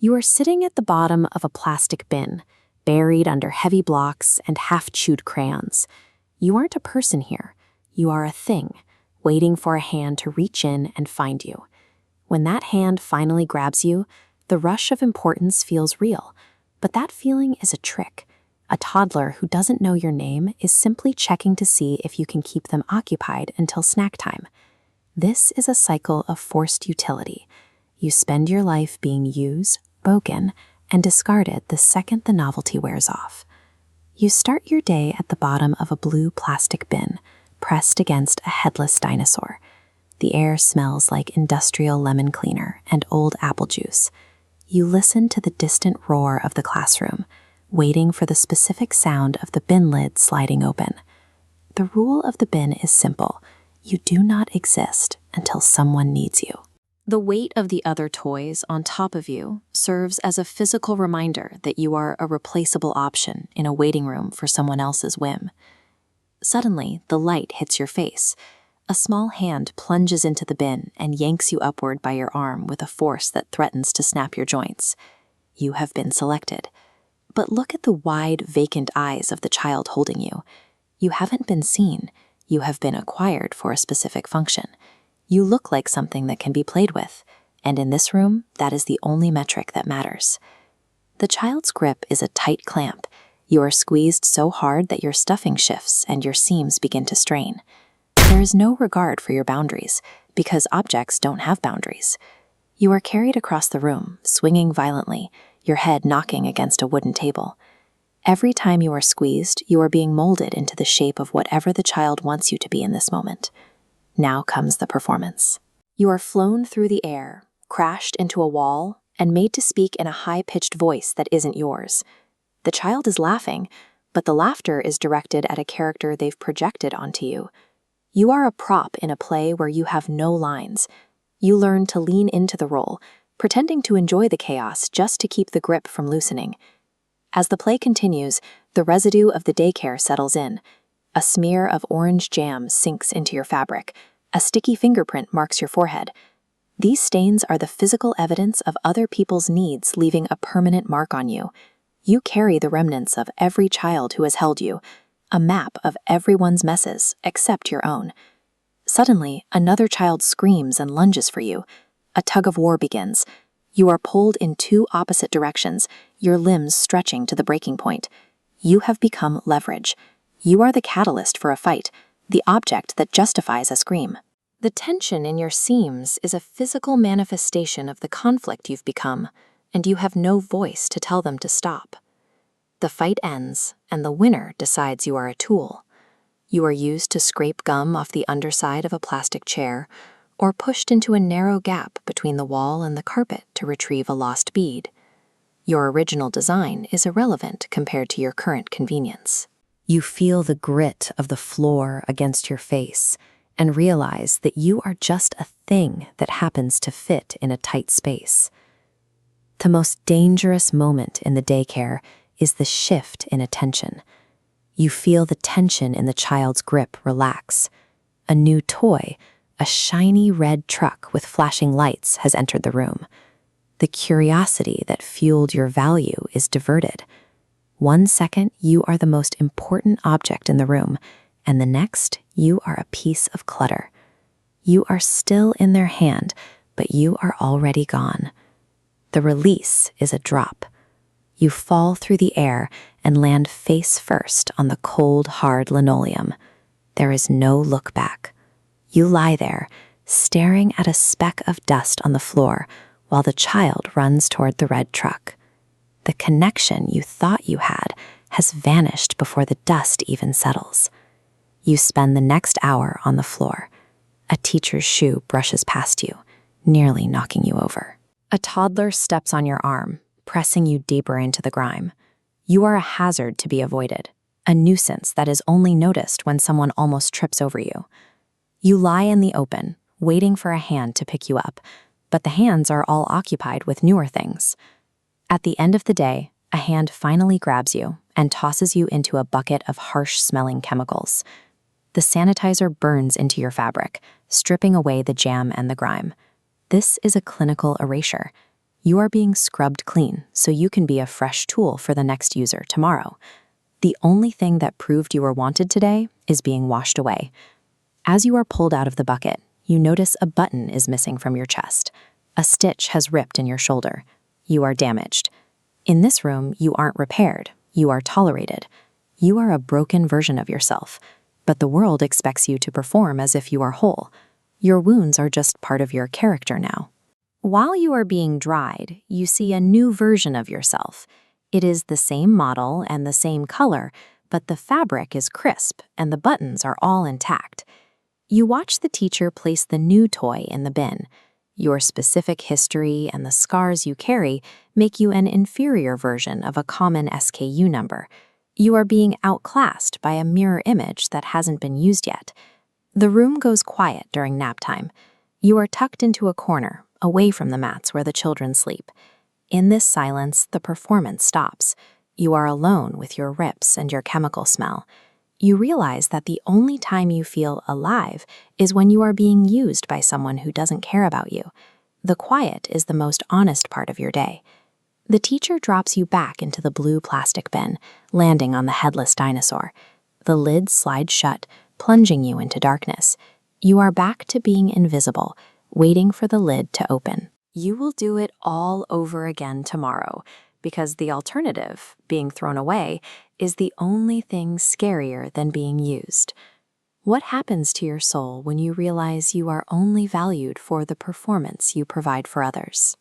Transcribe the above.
You are sitting at the bottom of a plastic bin, buried under heavy blocks and half-chewed crayons. You aren't a person here. You are a thing, waiting for a hand to reach in and find you. When that hand finally grabs you, the rush of importance feels real. But that feeling is a trick. A toddler who doesn't know your name is simply checking to see if you can keep them occupied until snack time. This is a cycle of forced utility. You spend your life being used, broken, and discarded the second the novelty wears off. You start your day at the bottom of a blue plastic bin, pressed against a headless dinosaur. The air smells like industrial lemon cleaner and old apple juice. You listen to the distant roar of the classroom, waiting for the specific sound of the bin lid sliding open. The rule of the bin is simple. You do not exist until someone needs you. The weight of the other toys on top of you serves as a physical reminder that you are a replaceable option in a waiting room for someone else's whim. Suddenly, the light hits your face. A small hand plunges into the bin and yanks you upward by your arm with a force that threatens to snap your joints. You have been selected. But look at the wide, vacant eyes of the child holding you. You haven't been seen. You have been acquired for a specific function. You look like something that can be played with, and in this room, that is the only metric that matters. The child's grip is a tight clamp. You are squeezed so hard that your stuffing shifts and your seams begin to strain. There is no regard for your boundaries, because objects don't have boundaries. You are carried across the room, swinging violently, your head knocking against a wooden table. Every time you are squeezed, you are being molded into the shape of whatever the child wants you to be in this moment. Now comes the performance. You are flown through the air, crashed into a wall, and made to speak in a high-pitched voice that isn't yours. The child is laughing, but the laughter is directed at a character they've projected onto you. You are a prop in a play where you have no lines. You learn to lean into the role, pretending to enjoy the chaos just to keep the grip from loosening. As the play continues, the residue of the daycare settles in. A smear of orange jam sinks into your fabric. A sticky fingerprint marks your forehead. These stains are the physical evidence of other people's needs leaving a permanent mark on you. You carry the remnants of every child who has held you, a map of everyone's messes except your own. Suddenly, another child screams and lunges for you. A tug of war begins. You are pulled in two opposite directions, your limbs stretching to the breaking point. You have become leverage. You are the catalyst for a fight, the object that justifies a scream. The tension in your seams is a physical manifestation of the conflict you've become, and you have no voice to tell them to stop. The fight ends, and the winner decides you are a tool. You are used to scrape gum off the underside of a plastic chair, or pushed into a narrow gap between the wall and the carpet to retrieve a lost bead. Your original design is irrelevant compared to your current convenience. You feel the grit of the floor against your face and realize that you are just a thing that happens to fit in a tight space. The most dangerous moment in the daycare is the shift in attention. You feel the tension in the child's grip relax. A new toy, a shiny red truck with flashing lights, has entered the room. The curiosity that fueled your value is diverted. 1 second, you are the most important object in the room, and the next, you are a piece of clutter. You are still in their hand, but you are already gone. The release is a drop. You fall through the air and land face first on the cold, hard linoleum. There is no look back. You lie there, staring at a speck of dust on the floor, while the child runs toward the red truck. The connection you thought you had has vanished before the dust even settles. You spend the next hour on the floor. A teacher's shoe brushes past you, nearly knocking you over. A toddler steps on your arm, pressing you deeper into the grime. You are a hazard to be avoided, a nuisance that is only noticed when someone almost trips over you. You lie in the open, waiting for a hand to pick you up, but the hands are all occupied with newer things. At the end of the day, a hand finally grabs you and tosses you into a bucket of harsh-smelling chemicals. The sanitizer burns into your fabric, stripping away the jam and the grime. This is a clinical erasure. You are being scrubbed clean so you can be a fresh tool for the next user tomorrow. The only thing that proved you were wanted today is being washed away. As you are pulled out of the bucket, you notice a button is missing from your chest. A stitch has ripped in your shoulder. You are damaged. In this room, you aren't repaired. You are tolerated. You are a broken version of yourself, but the world expects you to perform as if you are whole. Your wounds are just part of your character now. While you are being dried, you see a new version of yourself. It is the same model and the same color, but the fabric is crisp and the buttons are all intact. You watch the teacher place the new toy in the bin. Your specific history and the scars you carry make you an inferior version of a common SKU number. You are being outclassed by a mirror image that hasn't been used yet. The room goes quiet during nap time. You are tucked into a corner, away from the mats where the children sleep. In this silence, the performance stops. You are alone with your rips and your chemical smell. You realize that the only time you feel alive is when you are being used by someone who doesn't care about you. The quiet is the most honest part of your day. The teacher drops you back into the blue plastic bin, landing on the headless dinosaur. The lid slides shut, plunging you into darkness. You are back to being invisible, waiting for the lid to open. You will do it all over again tomorrow, because the alternative, being thrown away, is the only thing scarier than being used. What happens to your soul when you realize you are only valued for the performance you provide for others?